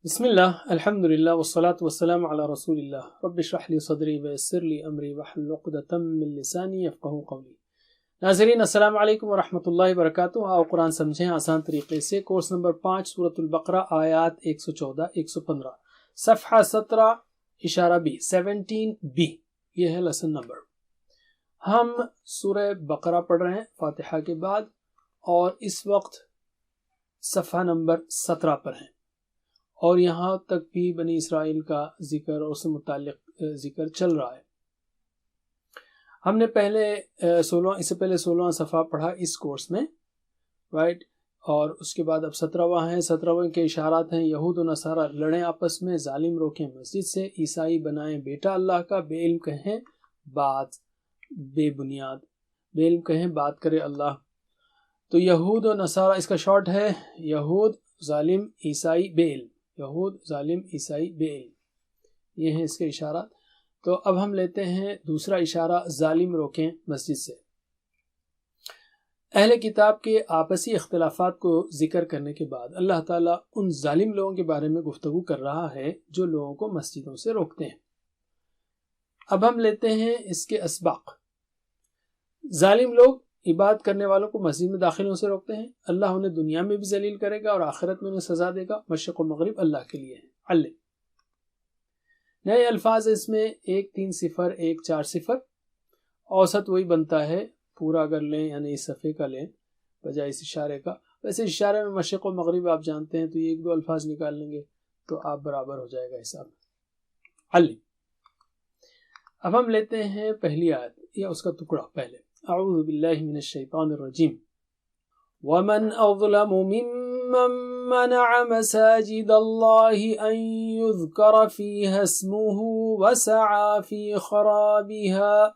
بسم اللہ الحمد للہ والصلاة والسلام علی رسول اللہ رب اشرح لی صدری ویسر لی امری واحلل عقدۃ من لسانی یفقہوا قولی۔ ناظرین السلام علیکم ورحمۃ اللہ وبرکاتہ۔ آؤ قرآن سمجھیں آسان طریقے سے۔ کورس نمبر 5 سورۃ البقرہ آیات 114-115، صفحہ 17 اشارہ B 17B، یہ ہے لیسن نمبر۔ ہم سورہ بقرہ پڑھ رہے ہیں فاتحہ کے بعد، اور اس وقت صفحہ نمبر 17 پر ہیں، اور یہاں تک بھی بنی اسرائیل کا ذکر اور اس سے متعلق ذکر چل رہا ہے۔ ہم نے اس سے پہلے 16واں صفحہ پڑھا اس کورس میں، رائٹ، اور اس کے بعد اب 17واں ہے۔ 17واں کے اشارات ہیں: یہود و نصارہ لڑیں آپس میں، ظالم روکیں مسجد سے، عیسائی بنائیں بیٹا اللہ کا، بے علم کہیں بات بے بنیاد، بے علم کہیں بات کرے اللہ۔ تو یہود و نصارہ، اس کا شارٹ ہے یہود ظالم عیسائی بے علم، یہود ظالم عیسائی بے علم، یہ ہیں اس کے اشارات۔ تو اب ہم لیتے ہیں دوسرا اشارہ، ظالم روکیں مسجد سے۔ اہل کتاب کے آپسی اختلافات کو ذکر کرنے کے بعد اللہ تعالیٰ ان ظالم لوگوں کے بارے میں گفتگو کر رہا ہے جو لوگوں کو مسجدوں سے روکتے ہیں۔ اب ہم لیتے ہیں اس کے اسباق۔ ظالم لوگ عبادت کرنے والوں کو مسجد میں داخل ہونے سے روکتے ہیں، اللہ انہیں دنیا میں بھی ذلیل کرے گا اور آخرت میں انہیں سزا دے گا۔ مشرق و مغرب اللہ کے لیے ہے۔ علم نئے الفاظ اس میں 1 3 0 1 4 0، اوسط وہی بنتا ہے پورا اگر لیں، یعنی اس صفحے کا لیں بجائے اس اشارے کا۔ ویسے اشارے میں مشرق و مغرب آپ جانتے ہیں، تو یہ 1 2 الفاظ نکال لیں گے تو آپ برابر ہو جائے گا حساب۔ علم اب ہم لیتے ہیں پہلی آیت یا اس کا ٹکڑا پہلے۔ اعوذ باللہ من الشیطان الرجیم۔ ومن اظلم ممن منع مساجد اللہ ان یذکر فیہا اسمہ وسعی فی خرابها،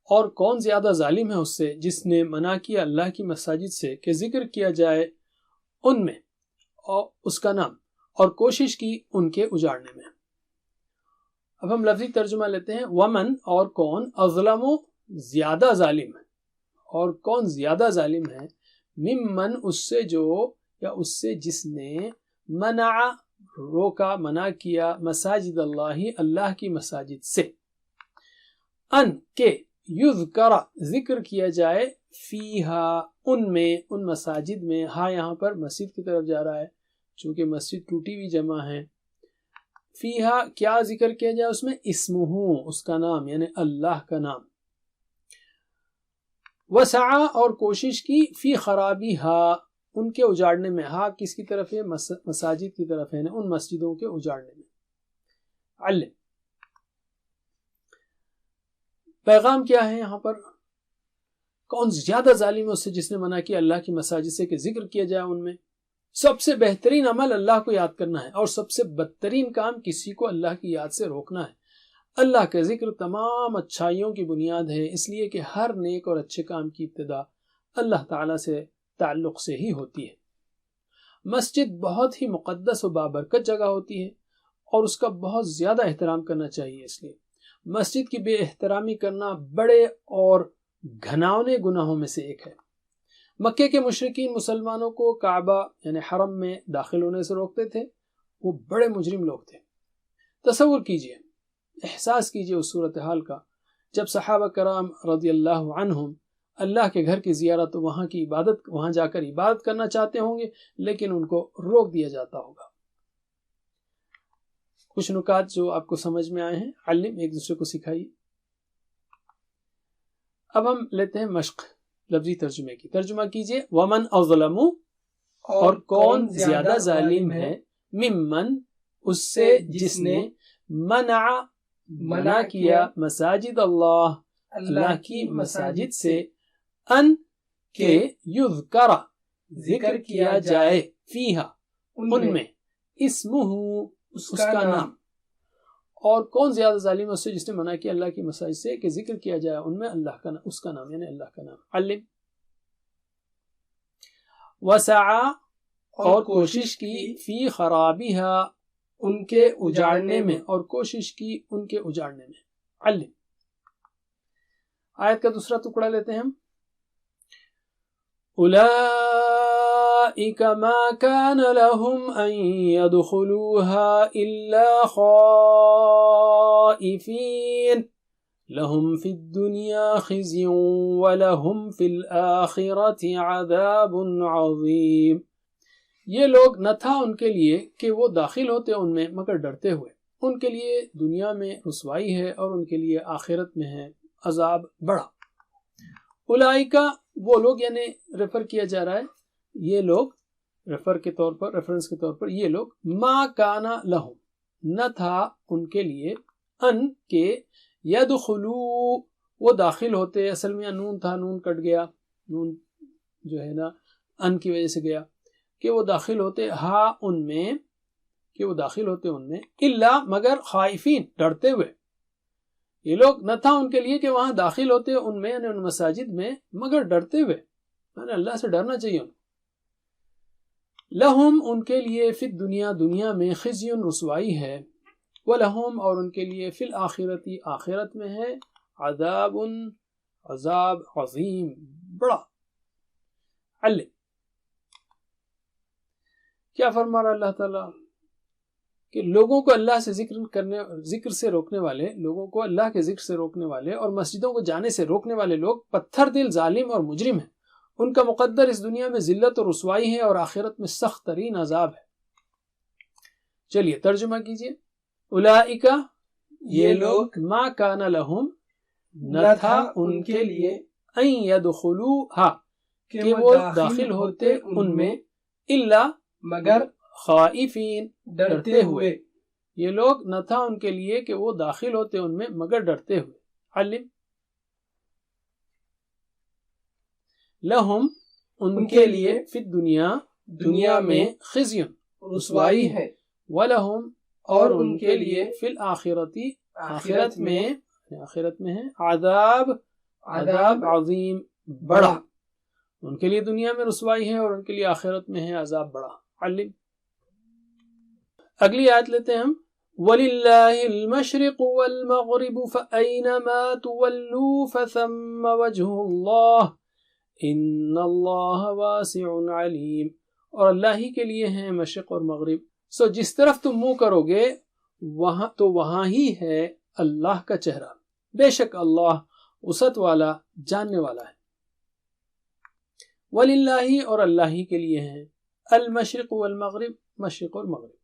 اور کون زیادہ ظالم ہے اس سے جس نے منع کیا اللہ کی مساجد سے کہ ذکر کیا جائے ان میں اور اس کا نام، اور کوشش کی ان کے اجاڑنے میں۔ اب ہم لفظی ترجمہ لیتے ہیں۔ ومن اور کون، اظلم زیادہ ظالم ہے، اور کون زیادہ ظالم ہے، ممن اس سے جو یا اس سے جس نے منع روکا، منع کیا، مساجد اللہ اللہ کی مساجد سے، ان کے یذکر ذکر کیا جائے، فیہا ان میں، ان مساجد میں، ہاں یہاں پر مسجد کی طرف جا رہا ہے چونکہ مسجد ٹوٹی ہوئی جمع ہے۔ فیہا کیا ذکر کیا جائے اس میں، اسمہ اس کا نام، یعنی اللہ کا نام، وسعی اور کوشش کی، فی خرابیہا ان کے اجاڑنے میں، ہاں کس کی طرف ہے، مساجد کی طرف ہے، یعنی ان مسجدوں کے اجاڑنے میں۔ علم پیغام کیا ہے یہاں پر، کون زیادہ ظالم ہے اس سے جس نے منع کیا اللہ کی مساجد سے کہ ذکر کیا جائے ان میں۔ سب سے بہترین عمل اللہ کو یاد کرنا ہے، اور سب سے بدترین کام کسی کو اللہ کی یاد سے روکنا ہے۔ اللہ کا ذکر تمام اچھائیوں کی بنیاد ہے، اس لیے کہ ہر نیک اور اچھے کام کی ابتدا اللہ تعالیٰ سے تعلق سے ہی ہوتی ہے۔ مسجد بہت ہی مقدس و بابرکت جگہ ہوتی ہے، اور اس کا بہت زیادہ احترام کرنا چاہیے۔ اس لیے مسجد کی بے احترامی کرنا بڑے اور گھناؤنے گناہوں میں سے ایک ہے۔ مکے کے مشرکین مسلمانوں کو کعبہ یعنی حرم میں داخل ہونے سے روکتے تھے، وہ بڑے مجرم لوگ تھے۔ تصور کیجئے، احساس کیجئے اس صورتحال کا، جب صحابہ کرام رضی اللہ عنہم اللہ کے گھر کی زیارت، وہاں کی عبادت، وہاں جا کر عبادت کرنا چاہتے ہوں گے، لیکن ان کو روک دیا جاتا ہوگا۔ کچھ نکات جو آپ کو سمجھ میں آئے ہیں، علم ایک دوسرے کو سکھائیے۔ اب ہم لیتے ہیں مشق لفظی ترجمے کی۔ ترجمہ کیجئے، ومن اظلم اور کون زیادہ ظالم ہے، ممن اس سے جس نے منع کیا، مساجد اللہ اللہ کی مساجد سے، ان کے یذکر ذکر کیا جائے، فیہا ان میں، اسمہ اس کا نام، اور کون زیادہ ظالم ہے اس سے جس نے منع کیا اللہ کی مساجد سے کہ ذکر کیا جائے ان میں اللہ کا نام، اس کا نام یعنی اللہ کا نام۔ علم وسعی اور کوشش کی، فی خرابیہا ان کے اجاڑنے میں، اور کوشش کی ان کے اجاڑنے میں۔ علم آیت کا دوسرا ٹکڑا لیتے ہیں ہم۔ أولئك ما كان لهم أن يدخلوها إلا خائفين لهم في الدنيا خزي ولهم في الآخرة عذاب عظيم. یہ لوگ نہ تھا ان کے لیے کہ وہ داخل ہوتے ان میں مگر ڈرتے ہوئے، ان کے لیے دنیا میں رسوائی ہے اور ان کے لیے آخرت میں ہے عذاب بڑا. اولئکا وہ لوگ، یعنی ریفر کیا جا رہا ہے، یہ لوگ ریفرنس کے طور پر یہ لوگ ما کانا لہم نہ تھا ان کے لیے ان کے یدخلو وہ داخل ہوتے، اصل میں نون تھا، نون کٹ گیا، نون جو ہے نا ان کی وجہ سے گیا، کہ وہ داخل ہوتے ان میں الا مگر خائفین ڈرتے ہوئے. یہ لوگ نہ تھا ان کے لیے کہ وہاں داخل ہوتے ان میں، یعنی ان مساجد میں، مگر ڈرتے ہوئے، یعنی اللہ سے ڈرنا چاہیے ان. لہم ان کے لیے فی الدنیا دنیا میں خزی رسوائی ہے، ولہم اور ان کے لیے فی الآخرت آخرت میں ہے عذاب عظیم بڑا. علم کیا فرما رہا اللہ تعالیٰ کہ لوگوں کو اللہ سے ذکر سے روکنے والے، لوگوں کو اللہ کے ذکر سے روکنے والے اور مسجدوں کو جانے سے روکنے والے لوگ پتھر دل ظالم اور مجرم ہیں. ان کا مقدر اس دنیا میں ذلت اور رسوائی ہے اور آخرت میں سخت ترین عذاب ہے. چلیے ترجمہ کیجئے. اولئکا یہ لوگ ما کان لہم نہ تھا ان کے لیے ان یدخلوہا کہ وہ داخل ہوتے ان میں الا مگر خائفین ڈرتے ہوئے. یہ لوگ نہ تھا ان کے لیے کہ وہ داخل ہوتے ان میں مگر ڈرتے ہوئے. علم لہم ان کے لیے فی دنیا میں خزی رسوائی ہے، ولہم اور ان کے لیے فی الآخرت آخرت میں ہے عذاب عظیم بڑا. ان کے لیے دنیا میں رسوائی ہے اور ان کے لیے آخرت میں ہے عذاب بڑا. علم اگلی آیت لیتے ہیں ہم. وَلِلَّهِ الْمَشْرِقُ وَالْمَغْرِبُ فَأَيْنَمَا تُوَلُّوا فَثَمَّ وَجْهُ اللَّهِ إِنَّ اللَّهَ وَاسِعٌ عَلِيمٌ. اور اللہ ہی کے لیے ہیں مشرق اور مغرب، سو جس طرف تم منہ کرو گے وہاں ہی ہے اللہ کا چہرہ، بے شک اللہ وسعت والا جاننے والا ہے. وَلِلَّهِ اور اللہ ہی کے لیے ہیں المشرق والمغرب مشرق اور مغرب.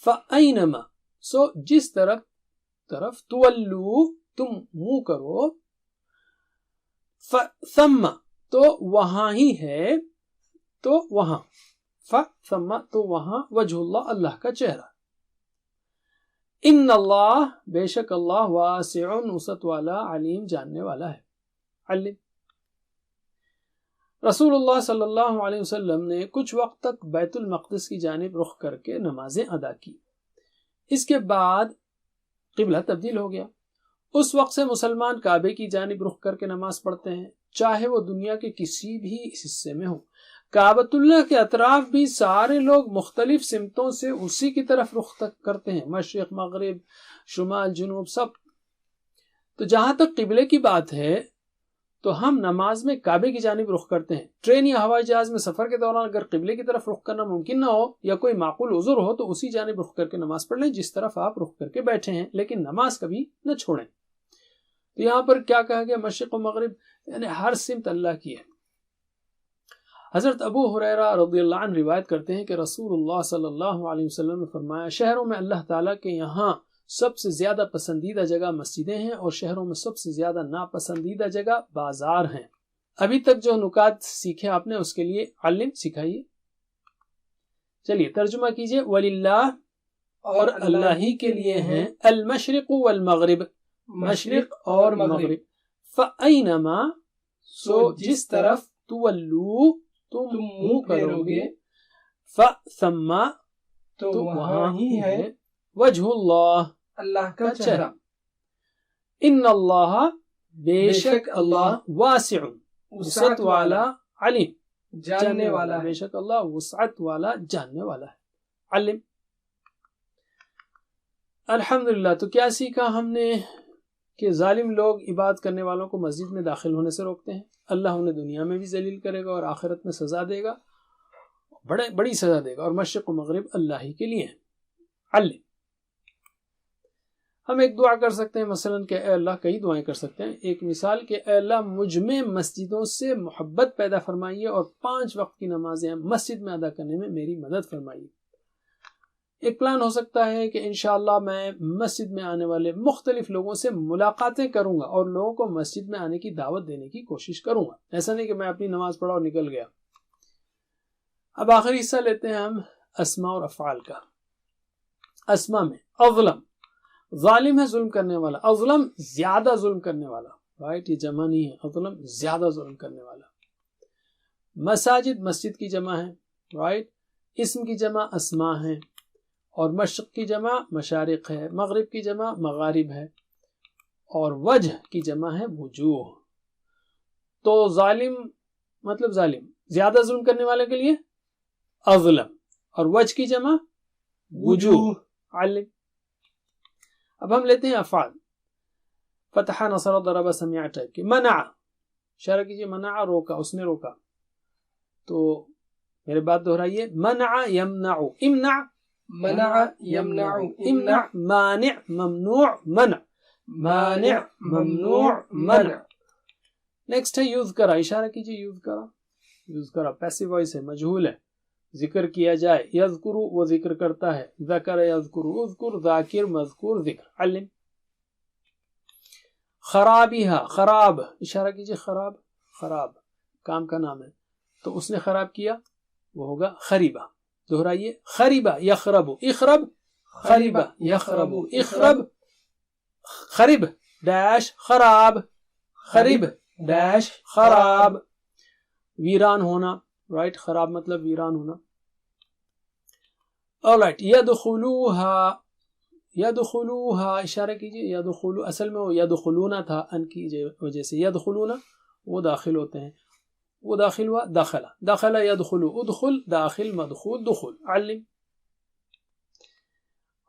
فَأَيْنَمَا سو جس طرف تولو تم منہ کرو، فَثَمَّ تو وہاں ہی ہے، تو وہاں فَثَمَّ تو وہاں وجہ اللہ اللہ کا چہرہ. ان اللہ بے شک اللہ واسع وسعت والا علیم جاننے والا ہے. علم رسول اللہ صلی اللہ علیہ وسلم نے کچھ وقت تک بیت المقدس کی جانب رخ کر کے نمازیں ادا کی. اس کے بعد قبلہ تبدیل ہو گیا. اس وقت سے مسلمان کعبے کی جانب رخ کر کے نماز پڑھتے ہیں، چاہے وہ دنیا کے کسی بھی حصے میں ہو. کعبۃ اللہ کے اطراف بھی سارے لوگ مختلف سمتوں سے اسی کی طرف رخ تک کرتے ہیں، مشرق مغرب شمال جنوب سب. تو جہاں تک قبلے کی بات ہے تو ہم نماز میں کعبے کی جانب رخ کرتے ہیں. ٹرین یا ہوائی جہاز میں سفر کے دوران اگر قبلے کی طرف رخ کرنا ممکن نہ ہو یا کوئی معقول عذر ہو تو اسی جانب رخ کر کے نماز پڑھ لیں جس طرف آپ رخ کر کے بیٹھے ہیں، لیکن نماز کبھی نہ چھوڑیں. تو یہاں پر کیا کہا گیا؟ مشرق و مغرب یعنی ہر سمت اللہ کی ہے. حضرت ابو ہریرہ رضی اللہ عنہ روایت کرتے ہیں کہ رسول اللہ صلی اللہ علیہ وسلم نے فرمایا، شہروں میں اللہ تعالیٰ کے یہاں سب سے زیادہ پسندیدہ جگہ مسجدیں ہیں اور شہروں میں سب سے زیادہ ناپسندیدہ جگہ بازار ہیں. ابھی تک جو نکات سیکھے آپ نے اس کے لیے علم سکھائیے. چلیے ترجمہ کیجئے. وَلِلَّهِ اور اللہ ہی کے لیے ہیں المشرق والمغرب مشرق اور مغرب. فَأَيْنَمَا سو جس طرف تولو تم منہ کرو گے، فَثَمَّ تو وہاں ہی ہے وجہ اللہ اللہ کا چہرہ. ان اللہ بے شک اللہ واسع وسعت والا علیم جاننے والا ہے. بے شک اللہ وسعت والا جاننے والا ہے. علم الحمدللہ. تو کیا سیکھا ہم نے؟ کہ ظالم لوگ عبادت کرنے والوں کو مسجد میں داخل ہونے سے روکتے ہیں. اللہ انہیں دنیا میں بھی ذلیل کرے گا اور آخرت میں سزا دے گا. بڑی سزا دے گا، اور مشرق و مغرب اللہ ہی کے لیے ہیں۔ علم، ہم ایک دعا کر سکتے ہیں مثلاً کہ اے اللہ، کئی دعائیں کر سکتے ہیں۔ ایک مثال کہ اے اللہ مجھ میں مسجدوں سے محبت پیدا فرمائیے اور 5 وقت کی نمازیں مسجد میں ادا کرنے میں میری مدد فرمائیے۔ ایک پلان ہو سکتا ہے کہ انشاءاللہ میں مسجد میں آنے والے مختلف لوگوں سے ملاقاتیں کروں گا اور لوگوں کو مسجد میں آنے کی دعوت دینے کی کوشش کروں گا، ایسا نہیں کہ میں اپنی نماز پڑھا اور نکل گیا۔ اب آخری حصہ لیتے ہیں ہم اسماء اور افعال کا۔ اسماء میں اظلم، ظالم ہے ظلم کرنے والا، اظلم زیادہ ظلم کرنے والا، رائٹ، یہ جمع نہیں ہے، اظلم زیادہ ظلم کرنے والا۔ مساجد مسجد کی جمع ہے، رائٹ، اسم کی جمع اسماء ہے، اور مشرق کی جمع مشارق ہے، مغرب کی جمع مغارب ہے، اور وجہ کی جمع ہے وجوہ۔ تو ظالم مطلب ظالم، زیادہ ظلم کرنے والے کے لیے اظلم، اور وجہ کی جمع وجوہ، علم۔ اب ہم لیتے ہیں افعال، فتح، نصر، ضرب، سمع ٹائپ کے۔ منع، اشارہ کیجئے، منع روکا، اس نے روکا، تو میرے بات دہرائیے، منع یمنع، امنع منع یمنع، امنع، مانع ممنوع منع، مانع ممنوع منع۔ نیکسٹ ہے یذکر، اشارہ کیجئے، یذکر، یذکر پیسو وائس ہے، مجہول ہے، ذکر کیا جائے، یذکر وہ ذکر کرتا ہے، ذکر یذکر، اذکر ذاکر، مذکور ذکر، علم۔ خرابیہا، خراب، اشارہ کیجئے، خراب، خراب کام کا نام ہے، تو اس نے خراب کیا، وہ ہوگا خریبہ، دہرائیے، خریبہ یخرب، اخرب، خریبہ یخرب، اخرب، خرب ڈیش خراب، خرب ڈیش خراب، ویران ہونا، رائٹ، خراب مطلب ویران ہونا۔ آلرائٹ، یدخلوہا، یدخلوہا، اشارہ کیجئے، یدخلو، اصل میں وہ یدخلونا تھا، ان کی وجہ سے یدخلونا وہ داخل ہوتے ہیں، وہ داخل ہوا، دخل، دخل یدخلو، ادخل داخل، مدخول دخول، علم۔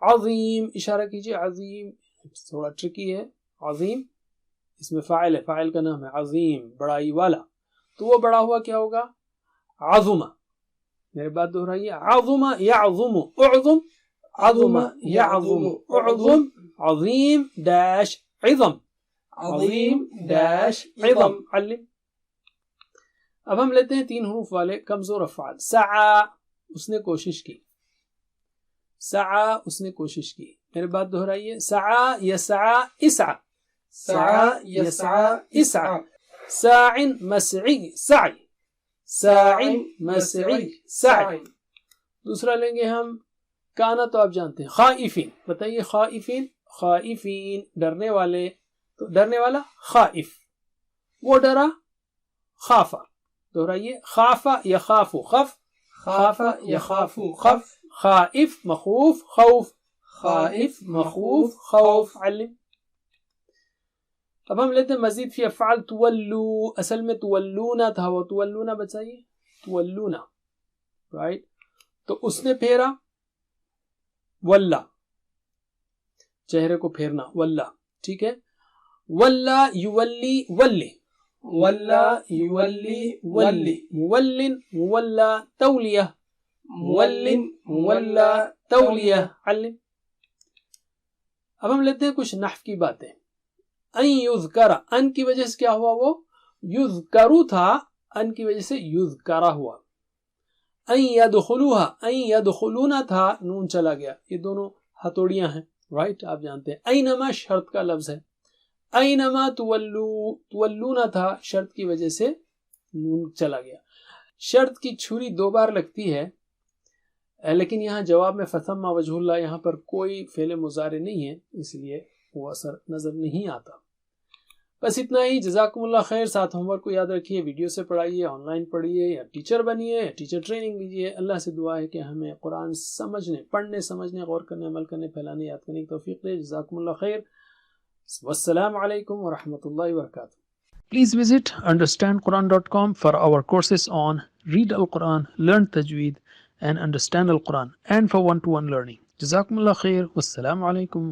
عظیم، اشارہ کیجئے، عظیم تھوڑا ٹرکی ہے، عظیم اس میں فاعل ہے، فاعل کا نام ہے، عظیم بڑائی والا، تو وہ بڑا ہوا کیا ہوگا، عظم، میرے بات دہرائیے، عظم یعظم، اعظم، عظم یعظم، اعظم، عظیم ڈیش عظم، عظیم ڈیش عظم، علم۔ اب ہم لیتے ہیں 3 حروف والے کمزور افعال۔ سعی، اس نے کوشش کی، سعی اس نے کوشش کی، میرے بات دہرائیے، سعی یسعی، اسعی، سعى يسعى اسعى، ساع مسعی، سعی، ساع مسعی، سعی۔ دوسرا لیں گے ہم کانا، تو آپ جانتے ہیں، خائفین، بتائیے، خائفین، خائفین ڈرنے والے، تو ڈرنے والا خائف، وہ ڈرا، خافا، دہرائیے، خافا یخاف، خف، خافا یخاف، خف، خائف مخوف، خوف، خائف مخوف، خوف، علم۔ اب ہم لیتے ہیں مزید فی افعال تولو، اصل میں تولونا تھا، وہ تولونا بچائیے، تولونا، رائٹ، تو اس نے پھیرا، ولا، چہرے کو پھیرنا، ولا، ٹھیک ہے، ولا یولی، ولی، ولا یولی، ولی، مولن مولا، تولیہ، مولن مولا، تولیہ، علم۔ اب ہم لیتے ہیں کچھ نحو کی باتیں۔ ان یذکر، ان کی وجہ سے کیا ہوا، وہ یذکرو تھا، ان کی وجہ سے یذکرہ ہوا۔ ان یدخلوہا، ان یدخلونا تھا، نون چلا گیا، یہ دونوں ہتھوڑیاں ہیں، رائٹ، آپ جانتے ہیں۔ اینما شرط کا لفظ ہے، اینما تولو، تولونا تھا، شرط کی وجہ سے نون چلا گیا۔ شرط کی چھری 2 بار لگتی ہے، لیکن یہاں جواب میں فثم وجہ اللہ، یہاں پر کوئی فعل مضارع نہیں ہے، اس لیے وہ اثر نظر نہیں آتا۔ بس اتنا ہی، جزاکم اللہ خیر۔ ساتھ ہوم ورک کو یاد رکھیے، ویڈیو سے پڑھائیے، آن لائن پڑھیے، یا ٹیچر بنیے، یا ٹیچر ٹریننگ لیجیے۔ اللہ سے دعا ہے کہ ہمیں قرآن سمجھنے، پڑھنے، سمجھنے، غور کرنے، عمل کرنے، پھیلانے، یاد کرنے کی توفیق دے۔ جزاکم اللہ خیر، والسلام علیکم ورحمۃ اللہ وبرکاتہ۔ Please visit understandquran.com for our courses on Read Al-Quran, Learn Tajweed and Understand Al-Quran, and for one-to-one learning. Jazakumullah khair. Wassalamu alaikum.